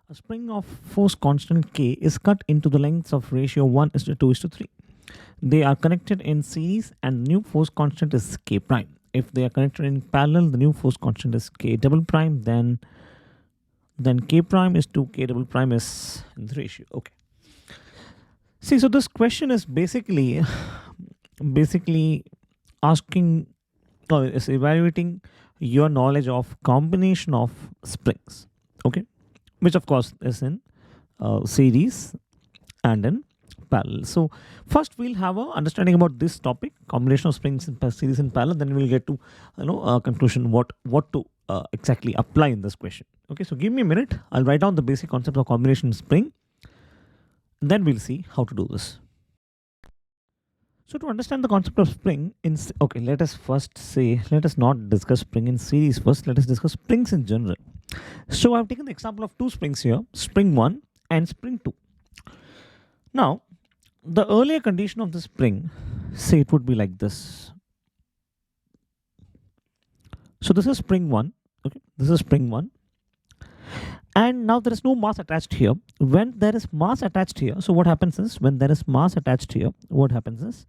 A spring of force constant K is cut into the lengths of ratio 1:2:3. They are connected in series and the new force constant is K prime. If they are connected in parallel, the new force constant is K double prime, then K prime is 2, K double prime is in the ratio. Okay. See, so this question is basically asking or is evaluating your knowledge of combination of springs. Okay, which of course is in series and in parallel. So first we'll have a understanding about this topic, combination of springs in series and parallel. Then we'll get to a conclusion what to exactly apply in this question. Okay, so give me a minute. I'll write down the basic concept of combination spring. And then we'll see how to do this. So to understand the concept of spring in okay, let us not discuss spring in series first. Let us discuss springs in general. So I've taken the example of two springs here, spring 1 and spring 2. Now, the earlier condition of the spring, say it would be like this. So this is spring 1. Okay, this is spring 1. And now there is no mass attached here. When there is mass attached here, so what happens is when there is mass attached here, what happens is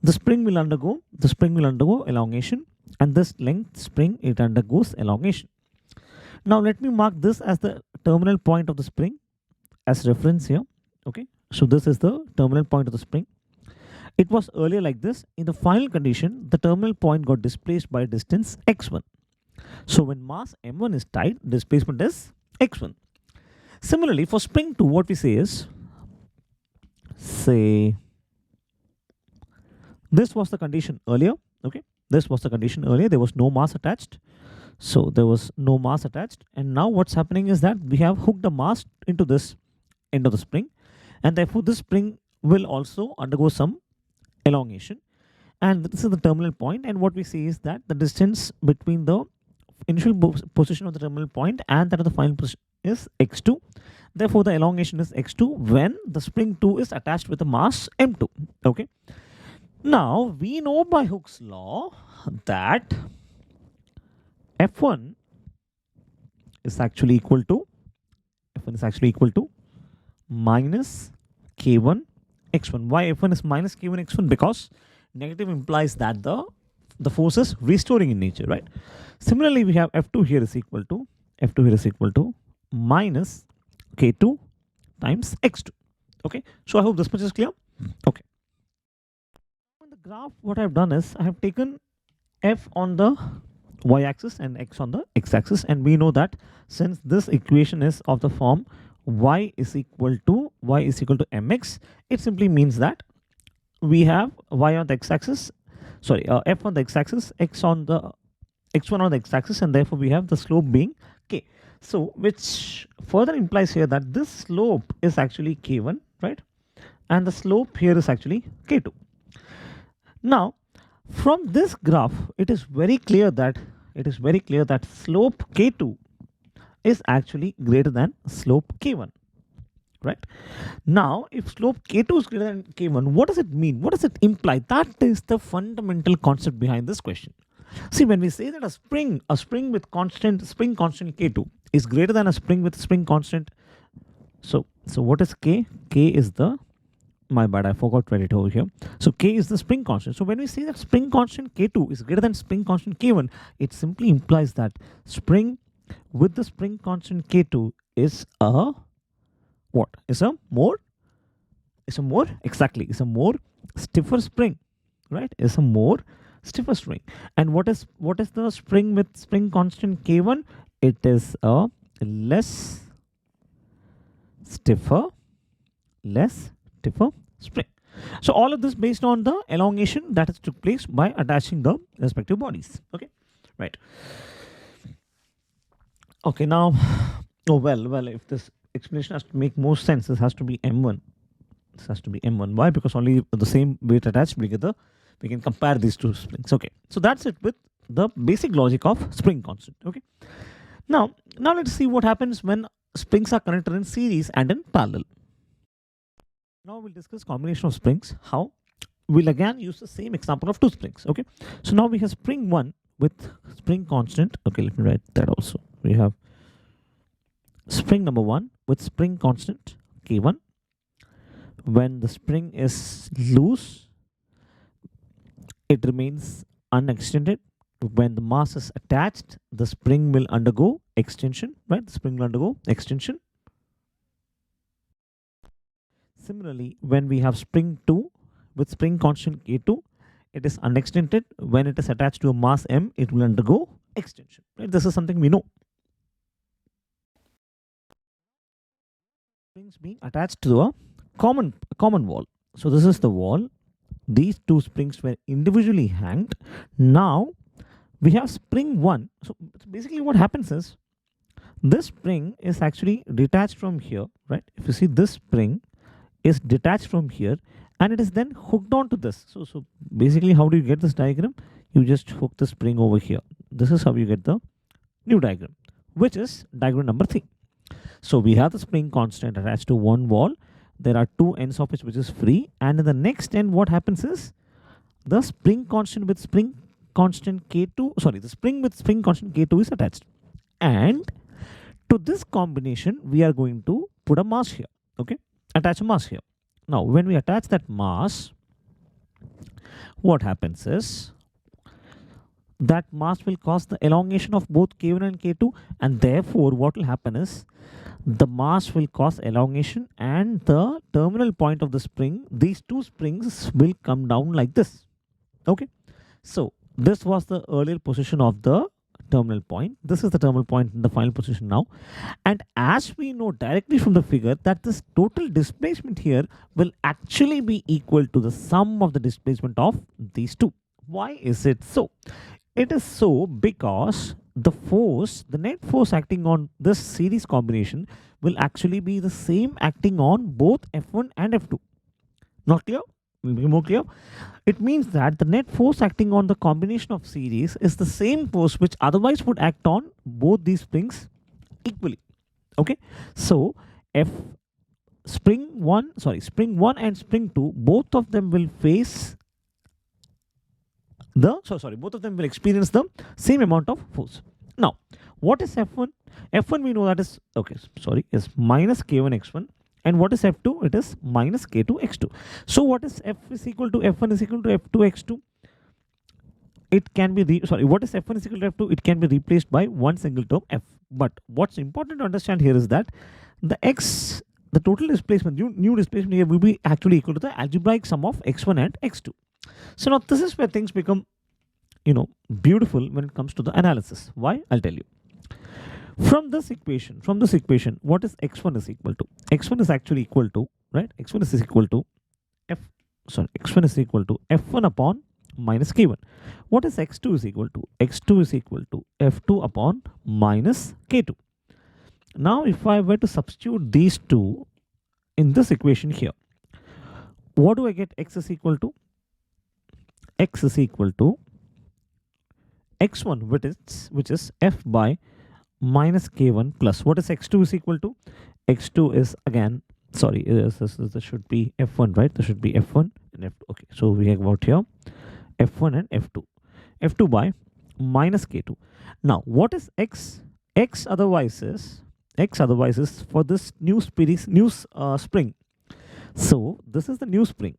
the spring will undergo elongation, and this length spring it undergoes elongation. Now let me mark this as the terminal point of the spring as reference here. Okay, so this is the terminal point of the spring. It was earlier like this. In the final condition, the terminal point got displaced by distance x1. So when mass m1 is tied, displacement is x1. Similarly, for spring 2, what we say is, say this was the condition earlier. Okay, this was the condition earlier. There was no mass attached. So there was no mass attached, and now what's happening is that we have hooked the mass into this end of the spring, and therefore this spring will also undergo some elongation, and this is the terminal point. And what we see is that the distance between the initial position of the terminal point and that of the final position is x2. Therefore the elongation is x2 when the spring 2 is attached with a mass m2. Okay, now we know by Hooke's law that F1 is actually equal to minus K1 x1. Why F1 is minus K1 x1? Because negative implies that the force is restoring in nature, right? Similarly, we have F2 here is equal to minus K2 times x2. Okay, so I hope this much is clear. Okay, in the graph what I've done is I have taken F on the y-axis and x on the x-axis, and we know that since this equation is of the form y is equal to mx, it simply means that we have y on the x-axis, f on the x-axis, x1 on the x-axis, and therefore we have the slope being k. So which further implies here that this slope is actually k1, right, and the slope here is actually k2. Now from this graph it is very clear that slope k2 is actually greater than slope k1, right? Now if slope k2 is greater than k1, what does it mean? What does it imply? That is the fundamental concept behind this question. See, when we say that a spring with spring constant k2 is greater than a spring with spring constant, so what is k? K is the, my bad, I forgot to write it over here. So k is the spring constant. So when we say that spring constant k2 is greater than spring constant k1, it simply implies that spring with the spring constant k2 is a what? Is a more stiffer spring, right? Is a more stiffer spring. And what is the spring with spring constant k1? It is a less stiffer spring. So all of this based on the elongation that has took place by attaching the respective bodies. Okay, right. Okay, now, well, if this explanation has to make more sense, this has to be m1. This has to be m1. Why? Because only the same weight attached together we can compare these two springs. Okay, so that's it with the basic logic of spring constant. Okay, now let's see what happens when springs are connected in series and in parallel. Now we'll discuss combination of springs. How? We'll again use the same example of two springs. Okay, so now we have spring 1 with spring constant. Okay, let me write that also. We have spring number 1 with spring constant K1. When the spring is loose, it remains unextended. When the mass is attached, the spring will undergo extension, right? The spring will undergo extension. Similarly, when we have spring 2 with spring constant K2, it is unextended. When it is attached to a mass M, it will undergo extension, right? This is something we know. Springs being attached to a common wall. So this is the wall. These two springs were individually hanged. Now we have spring 1. So basically what happens is this spring is actually detached from here, right? If you see, this spring is detached from here and it is then hooked onto this. So basically, how do you get this diagram? You just hook the spring over here. This is how you get the new diagram, which is diagram number 3. So we have the spring constant attached to one wall. There are two ends of it which is free, and in the next end what happens is the spring constant with spring constant K2, the spring with spring constant K2 is attached, and to this combination we are going to put a mass here. Okay, attach a mass here. Now when we attach that mass, what happens is that mass will cause the elongation of both K1 and K2, and therefore what will happen is the mass will cause elongation, and the terminal point of the spring, these two springs will come down like this. Okay, so this was the earlier position of the terminal point. This is the terminal point in the final position now, and as we know directly from the figure that this total displacement here will actually be equal to the sum of the displacement of these two. Why is it so? It is so because the net force acting on this series combination will actually be the same acting on both F1 and F2. Not clear? Will be more clear. It means that the net force acting on the combination of series is the same force which otherwise would act on both these springs equally. Okay, so spring 1 and spring 2, both of them will face both of them will experience the same amount of force. Now what is F1? F1 we know that is is minus K1 x1, and what is F2? It is minus K2 x2. So what is F is equal to F1 is equal to F2 x2? It can be what is F1 is equal to F2? It can be replaced by one single term F. But what's important to understand here is that the total displacement, new displacement here will be actually equal to the algebraic sum of x1 and x2. So now this is where things become beautiful when it comes to the analysis. Why? I'll tell you. From this equation, what is x1 is equal to? X1 is actually equal to, right? X1 is equal to x1 is equal to F1 upon minus K1. What is x2 is equal to? X2 is equal to F2 upon minus K2. Now if I were to substitute these two in this equation here, what do I get? X is equal to x1, which is F by minus K1 plus what is x2 is equal to? X2 is again, this should be F1, right? This should be F1 and F2. Okay, so we have got here F1 and F2 by minus K2. Now what is X? X otherwise is for this new spring. So this is the new spring,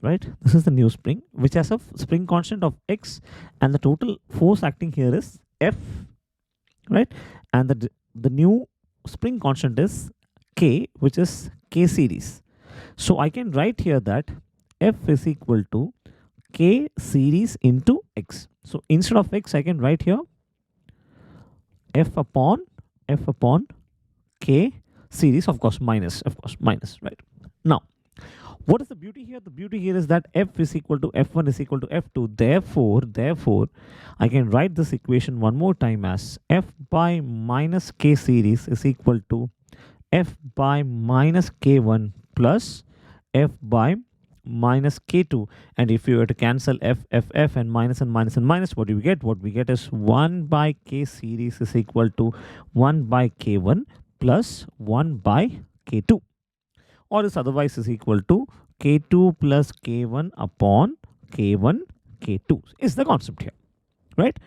right? This is the new spring which has a spring constant of X, and the total force acting here is F, right? And the new spring constant is K, which is K series. So I can write here that F is equal to K series into X. So instead of X I can write here F upon K series, of course minus, right? Now what is the beauty here? The beauty here is that F is equal to F1 is equal to F2. Therefore, I can write this equation one more time as F by minus K series is equal to F by minus K1 plus F by minus K2. And if you were to cancel F and minus, what do we get? What we get is 1 by K series is equal to 1 by K1 plus 1 by K2. Or this otherwise is equal to K2 plus K1 upon K1 K2 is the concept here, right?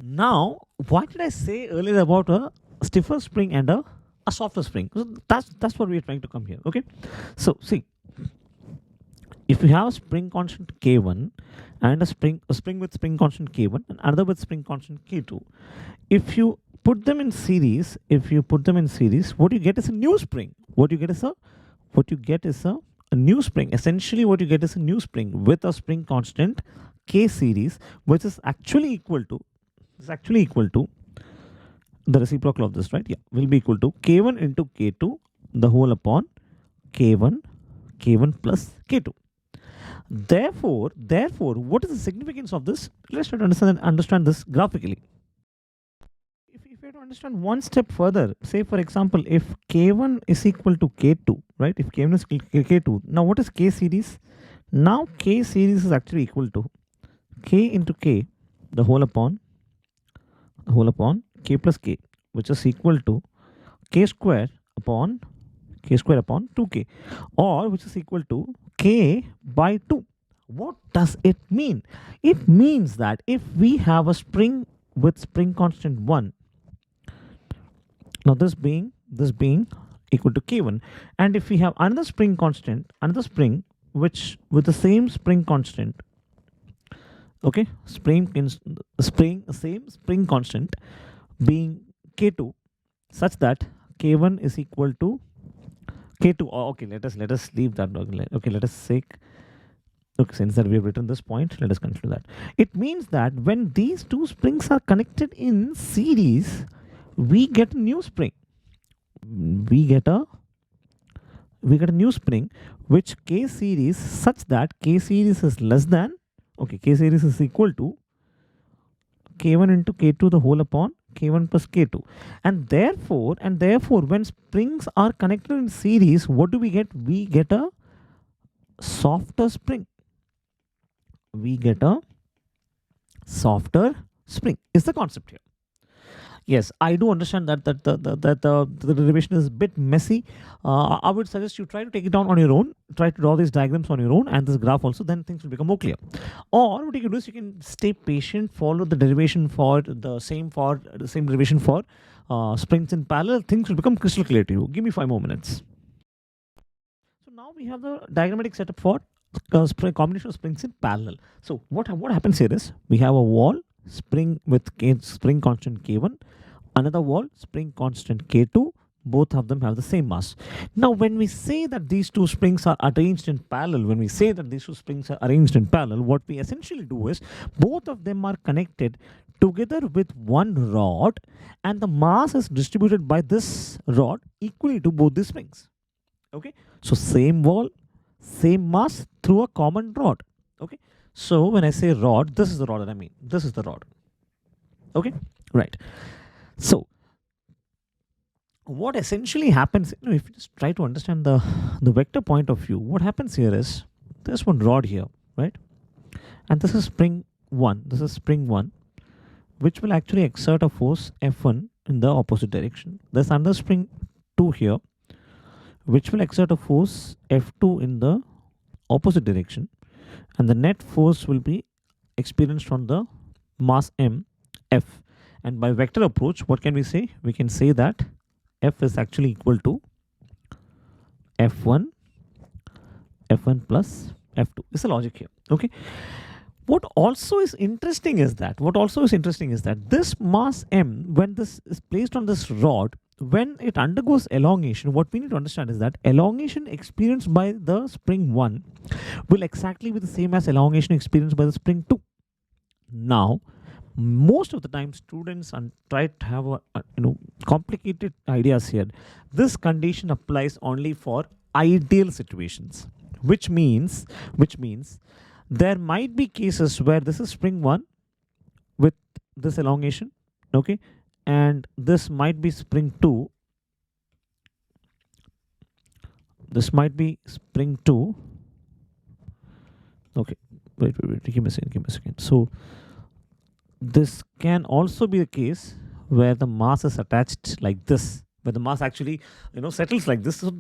Now what did I say earlier about a stiffer spring and a a softer spring. So that's what we're trying to come here. Okay, so see, if you have a spring constant k1 and a spring with spring constant k1 and another with spring constant k2, if you put them in series, what you get is a new spring. What you get is a new spring. Essentially, what you get is a new spring with a spring constant k series, which is actually equal to the reciprocal of this, right? Yeah, will be equal to k1 into k2 the whole upon k1 plus k2. Therefore, what is the significance of this? Let's try to understand this graphically. If you have to understand one step further, say for example, if k1 is equal to k2, right? If k1 is equal to k2, now what is k series? Now k series is actually equal to k into k, the whole upon k plus k, which is equal to k square upon 2k, or which is equal to k by 2. What does it mean? It means that if we have a spring with spring constant 1, now this being equal to k1, and if we have another spring which with the same spring constant, okay, same spring constant being k2, such that k1 is equal to k2. Oh, okay, let us leave that. Okay, let us say, okay, since that we have written this point, let us consider that. It means that when these two springs are connected in series, we get a new spring. We get a new spring which k series, such that k series is less than, okay, k series is equal to k1 into k2 the whole upon k1 plus k2, and therefore when springs are connected in series, what do we get? We get a softer spring. Is the concept here. Yes, I do understand that the derivation is a bit messy. I would suggest you try to take it down on your own, try to draw these diagrams on your own and this graph also, then things will become more clear. Or what you can do is you can stay patient, follow the derivation for the same derivation for springs in parallel. Things will become crystal clear to you. Give me 5 more minutes. So now we have the diagrammatic setup for combination of springs in parallel. So what happens here is we have a wall spring with spring constant k1, another wall spring constant k2, both of them have the same mass. Now when we say that these two springs are arranged in parallel, what we essentially do is both of them are connected together with one rod, and the mass is distributed by this rod equally to both the springs. Okay, so same wall, same mass through a common rod. Okay, so when I say rod, this is the rod that I mean. This is the rod. Okay, right. So what essentially happens, if you just try to understand the vector point of view, what happens here is there's one rod here, right? And this is spring 1. This is spring 1, which will actually exert a force F1 in the opposite direction. There's another spring 2 here, which will exert a force F2 in the opposite direction, and the net force will be experienced from the mass m, F. And by vector approach, what can we say? We can say that F is actually equal to F1 plus F2. This is the logic here. Okay. What also is interesting is that this mass m, when this is placed on this rod, when it undergoes elongation, what we need to understand is that elongation experienced by the spring 1 will exactly be the same as elongation experienced by the spring 2. Now, most of the time students try to have complicated ideas here. This condition applies only for ideal situations, which means there might be cases where this is spring 1 with this elongation, okay, and this might be spring 2. This might be spring 2. Okay, wait, give me a second. So this can also be the case where the mass is attached like this, where the mass actually settles like this. So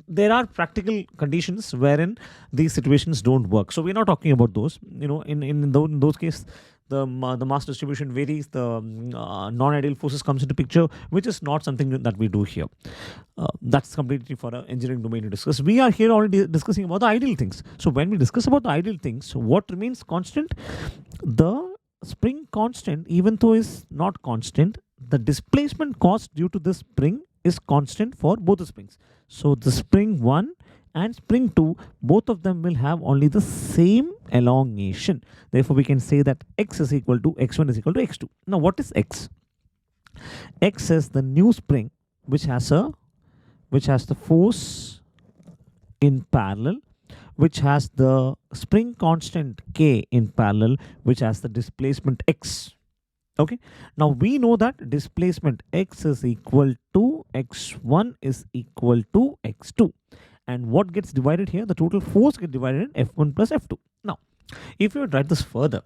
there are practical conditions wherein these situations don't work. So we're not talking about those. In those cases, the mass distribution varies, the non-ideal forces comes into picture, which is not something that we do here. That's completely for an engineering domain to discuss. We are here already discussing about the ideal things. So when we discuss about the ideal things, what remains constant? The spring constant, even though is not constant, the displacement caused due to this spring is constant for both the springs. So the spring 1 and spring 2, both of them will have only the same elongation. Therefore, we can say that x is equal to x1 is equal to x2. Now, what is x? X is the new spring which has the force in parallel, which has the spring constant k in parallel, which has the displacement x. Okay, now we know that displacement x is equal to x1 is equal to x2, and what gets divided here? The total force gets divided in f1 plus f2. Now, if you write this further,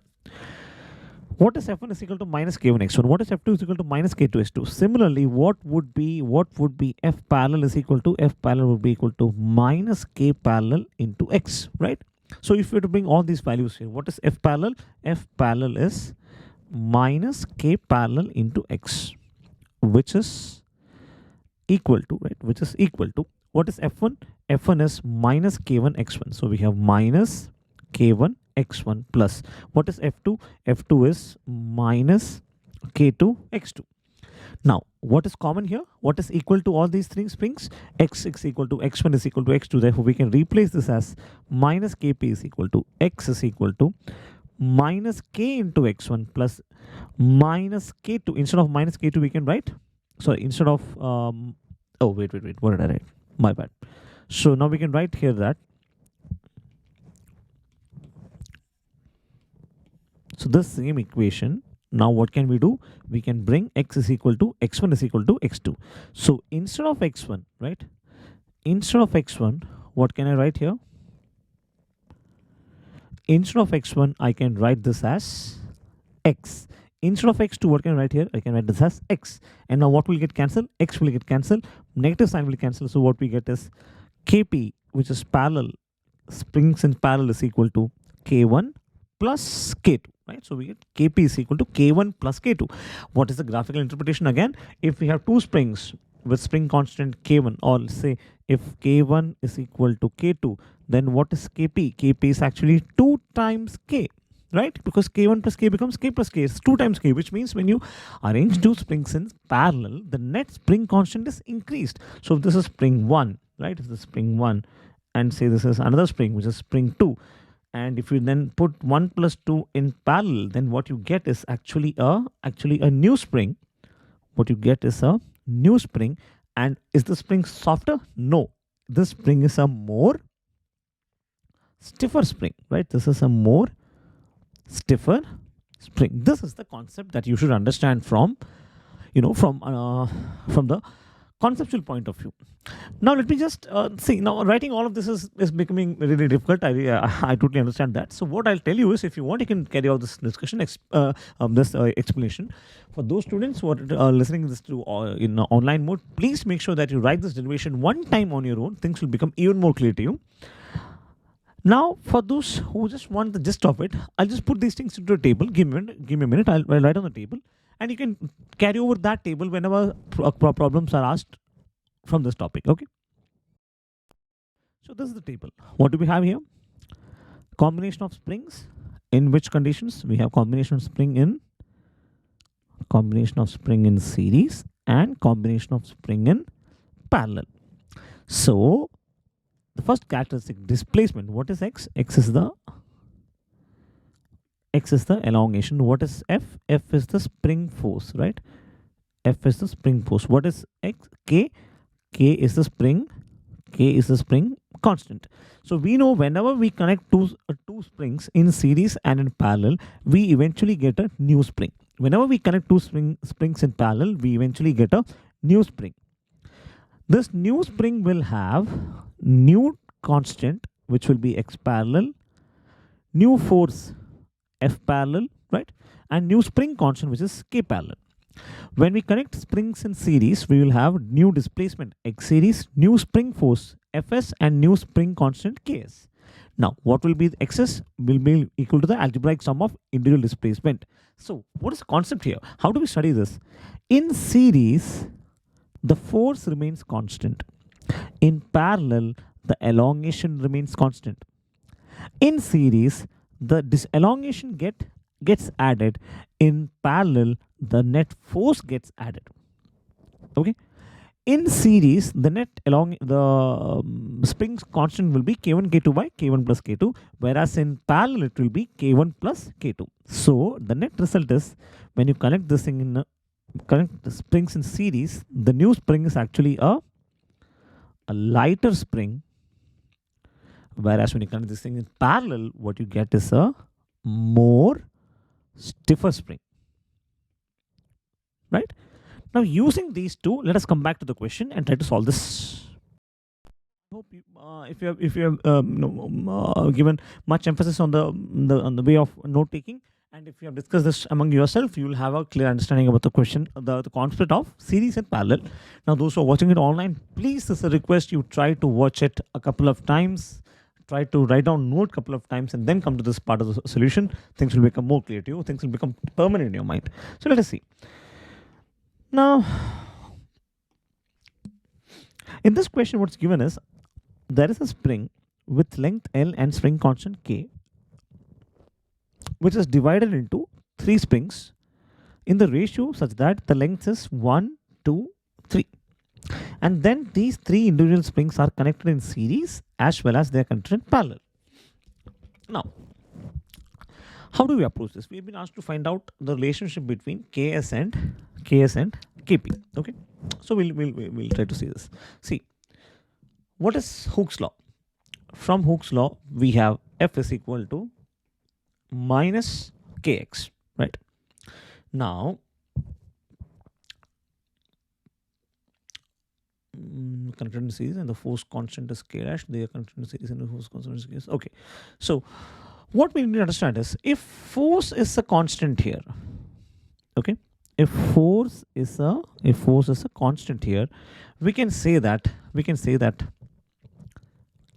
what is f1 is equal to minus k1 x1? What is f2 is equal to minus k2 x2? Similarly, what would be f parallel is equal to f parallel would be equal to minus k parallel into x, right? So if you were to bring all these values here, what is f parallel? F parallel is minus k parallel into x, which is equal to, right? Which is equal to, what is f1? F1 is minus k1 x1. So we have minus k1 x1 plus, what is f2? F2 is minus k2 x2. Now, what is common here? What is equal to all these three springs? X is equal to x1 is equal to x2. Therefore, we can replace this as minus kp is equal to x is equal to minus k into x1 plus minus k2. Instead of minus k2, we can write, sorry, instead of, oh, wait, what did I write? My bad. So now we can write here that, so this same equation, now what can we do? We can bring x is equal to x1 is equal to x2. So instead of x1, right? Instead of x1, what can I write here? Instead of x1, I can write this as x. Instead of x2, what can I write here? I can write this as x. And now what will get cancelled? X will get cancelled. Negative sign will cancel. So what we get is kp, which is parallel, springs in parallel is equal to k1 plus k2. Right? So we get kp is equal to k1 plus k2. What is the graphical interpretation again? If we have two springs with spring constant k1, or say if k1 is equal to k2, then what is kp? Kp is actually 2 times k, right? Because k1 plus k becomes k plus k. It's 2 times k, which means when you arrange two springs in parallel, the net spring constant is increased. So if this is spring 1, right? If this is spring 1, and say this is another spring, which is spring 2, and if you then put 1 plus 2 in parallel, then what you get is actually a new spring. What you get is a new spring. And is the spring softer? No. This spring is a more stiffer spring, right? This is a more stiffer spring. This is the concept that you should understand from, from the conceptual point of view. Now let me just see. Now writing all of this is becoming really difficult. I totally understand that. So what I'll tell you is, if you want, you can carry out this discussion, this explanation. For those students who are listening this to in online mode, please make sure that you write this derivation one time on your own. Things will become even more clear to you. Now, for those who just want the gist of it, I'll just put these things into a table. Give me a minute. I'll write on the table, and you can carry over that table whenever problems are asked from this topic. Okay. So this is the table. What do we have here? Combination of springs. In which conditions? We have combination of spring in series and combination of spring in parallel. So the first characteristic, displacement. What is x? X is the elongation. What is f? F is the spring force, right? F is the spring force. What is x? K? K is the spring. K is the spring constant. So we know whenever we connect two springs in series and in parallel, we eventually get a new spring. Whenever we connect two springs in parallel, we eventually get a new spring. This new spring will have new constant, which will be x parallel, new force f parallel, right? And new spring constant, which is k parallel. When we connect springs in series, we will have new displacement x series, new spring force fs, and new spring constant ks. Now, what will be the excess will be equal to the algebraic sum of individual displacement. So, what is the concept here? How do we study this? In series, the force remains constant. In parallel, the elongation remains constant. In series, the elongation gets added. In parallel, the net force gets added. Okay. In series, the net along the spring's constant will be k1 k2 by k1 plus k2, whereas in parallel it will be k1 plus k2. So the net result is, when you connect this thing in connect the springs in series, the new spring is actually a lighter spring, whereas when you connect this thing in parallel, what you get is a more stiffer spring, right? Now, using these two, let us come back to the question and try to solve this. I hope if you have given much emphasis on the way of note taking, and if you have discussed this among yourself, you will have a clear understanding about the question, the concept of series and parallel. Now, those who are watching it online, please, this is a request, you try to watch it a couple of times, try to write down note a couple of times, and then come to this part of the solution. Things will become more clear to you. Things will become permanent in your mind. So let us see. Now, in this question, what's given is, there is a spring with length L and spring constant K, which is divided into 3 springs in the ratio such that the length is 1, 2, 3. And then these 3 individual springs are connected in series as well as they are connected in parallel. Now, how do we approach this? We've been asked to find out the relationship between Ks and Kp. Okay, so we'll try to see this. See, what is Hooke's law? From Hooke's law, we have F is equal to minus Kx, right? Now, connected in series and the force constant is K dash. They are connected in series and the force constant is K. Okay, so what we need to understand is, if force is a constant here, okay, if force is a constant here, we can say that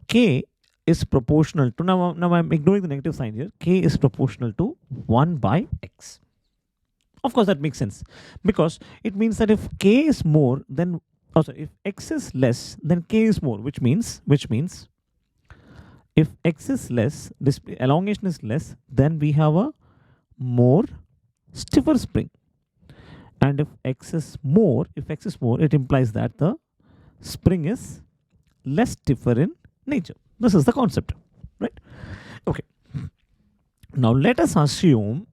K is proportional to, now I'm ignoring the negative sign here, K is proportional to 1 by x. Of course, that makes sense, because it means that if K is more, then also if x is less, then K is more, which means if x is less, this elongation is less, then we have a more stiffer spring. And if x is more, it implies that the spring is less stiffer in nature. This is the concept, right? Okay. Now let us assume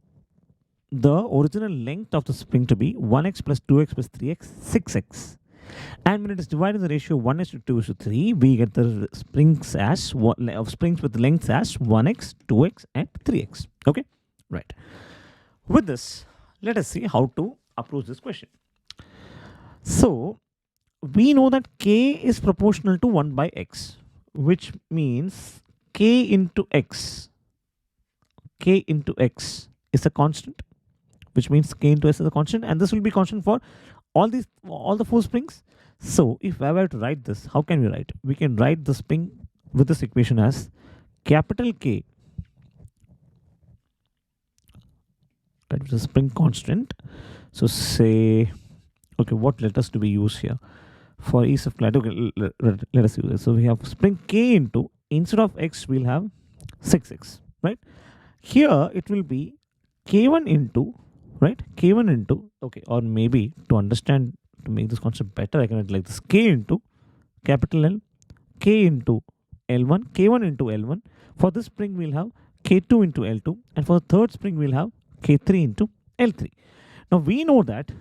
the original length of the spring to be 1x plus 2x plus 3x, 6x. And when it is divided in the ratio 1 is to 2 is to 3, we get the springs as springs with lengths as 1x, 2x, and 3x. Okay, right. With this, let us see how to approach this question. So, we know that k is proportional to 1 by x, which means k into x is a constant, which means k into s is a constant, and this will be constant for all the 4 springs. So if I were to write this, how can we write? We can write the spring with this equation as capital K, that is a spring constant. So say, okay, what letters do we use here for ease of clarity? Okay, let us use it. So we have spring K into, instead of x we'll have 6x, right? Here it will be K1 into, right, K1 into, okay, or maybe to understand, to make this concept better, I can write like this: K into capital L, K into L1, K1 into L1. For this spring we'll have K2 into L2, and for the third spring we'll have K3 into L3. Now we know that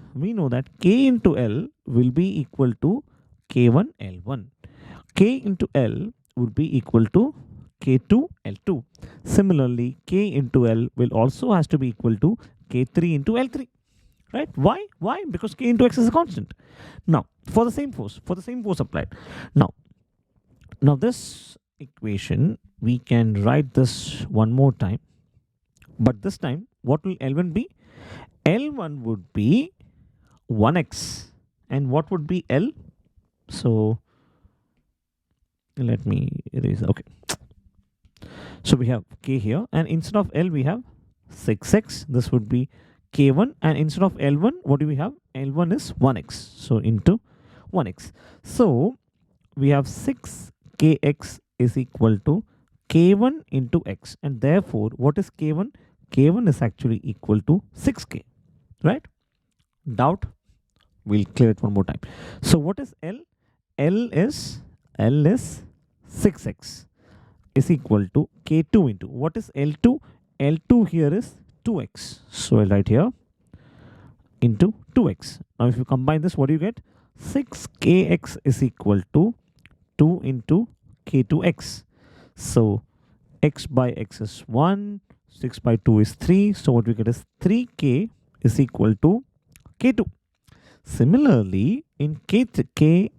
K into L will be equal to K1 L1. K into L would be equal to K2 L2. Similarly, K into L will also has to be equal to K3 into L3. Right? Why? Because K into x is a constant. Now, for the same force applied. Now this equation, we can write this one more time. But this time, what will L1 be? L1 would be 1x. And what would be L? So, let me erase. Okay. So we have k here, and instead of L we have 6x. This would be k1, and instead of L1, what do we have? L1 is 1x. So into 1x. So we have 6kx is equal to k1 into x, and therefore what is k1? K1 is actually equal to 6k, right? Doubt? We'll clear it one more time. So what is L? L is 6x is equal to k2 into what is L2? L2 here is 2x. So I'll write here into 2x. Now if you combine this, what do you get? 6kx is equal to 2 into k2x. So x by x is 1, 6 by 2 is 3. So what we get is 3k is equal to k2. Similarly, in k3,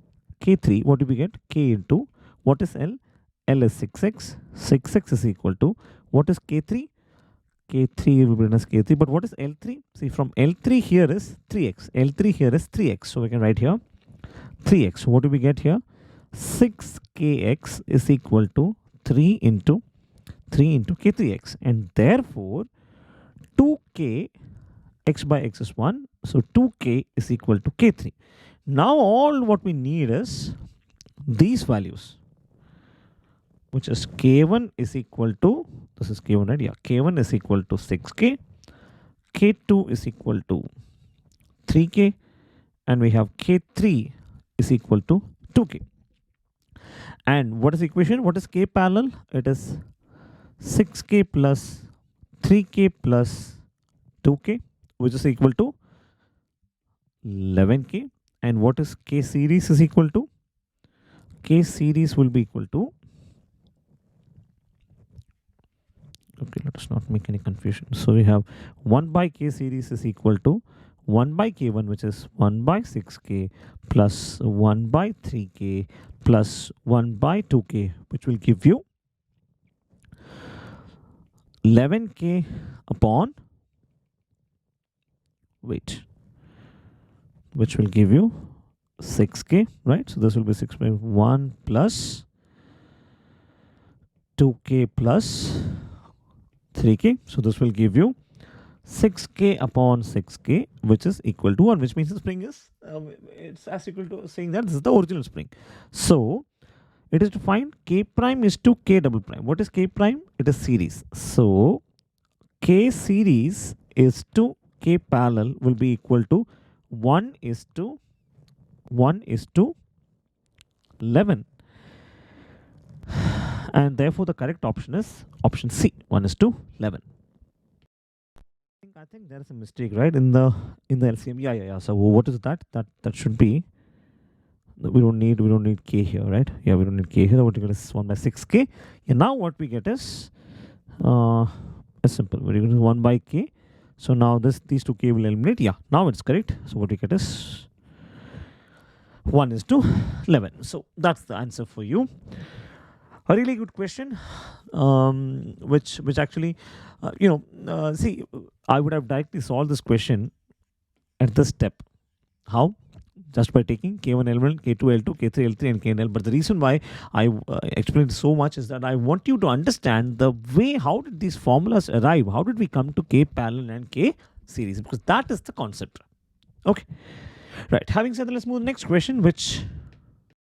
what do we get? K into what is L? L is 6x. 6x is equal to what is k3? K3 will be written as k3. But what is L3? See, from L3 here is 3x. L3 here is 3x. So we can write here 3x. What do we get here? 6kx is equal to 3 into k3x. And therefore, 2k x by x is 1. So 2k is equal to k3. Now all what we need is these values, which is k1 is equal to, this is k1, right? Yeah, k1 is equal to 6k, k2 is equal to 3k, and we have k3 is equal to 2k. And what is the equation? What is k parallel? It is 6k plus 3k plus 2k, which is equal to 11k. And what is k series is equal to? K series will be equal to, okay, let us not make any confusion. So we have 1 by k series is equal to 1 by k1, which is 1 by 6k plus 1 by 3k plus 1 by 2k, which will give you 11k upon, which will give you 6k, right? So this will be 6 by 1 plus 2k plus 3k. So this will give you 6k upon 6k, which is equal to 1, which means the spring is, it's as equal to saying that this is the original spring. So it is to find k prime is to k double prime. What is k prime? It is series. So k series is to k parallel will be equal to 1 is to 11. And therefore the correct option is option C, 1 is to 11. I think there is a mistake, right, in the LCM. Yeah. So what is that? That should be, we don't need k here, right? Yeah, we don't need k here. What we get is 1 by 6k. And now what we get is simple. We're going to 1 by k. So now these two k will eliminate. Yeah, now it's correct. So what we get is 1 is to 11. So that's the answer for you. A really good question, which actually, see, I would have directly solved this question at this step. How? Just by taking k1 L1, k2 L2, k3 L3, and knl. But the reason why I explained so much is that I want you to understand the way, how did these formulas arrive? How did we come to k parallel and k series? Because that is the concept. Okay. Right. Having said that, let's move to the next question, which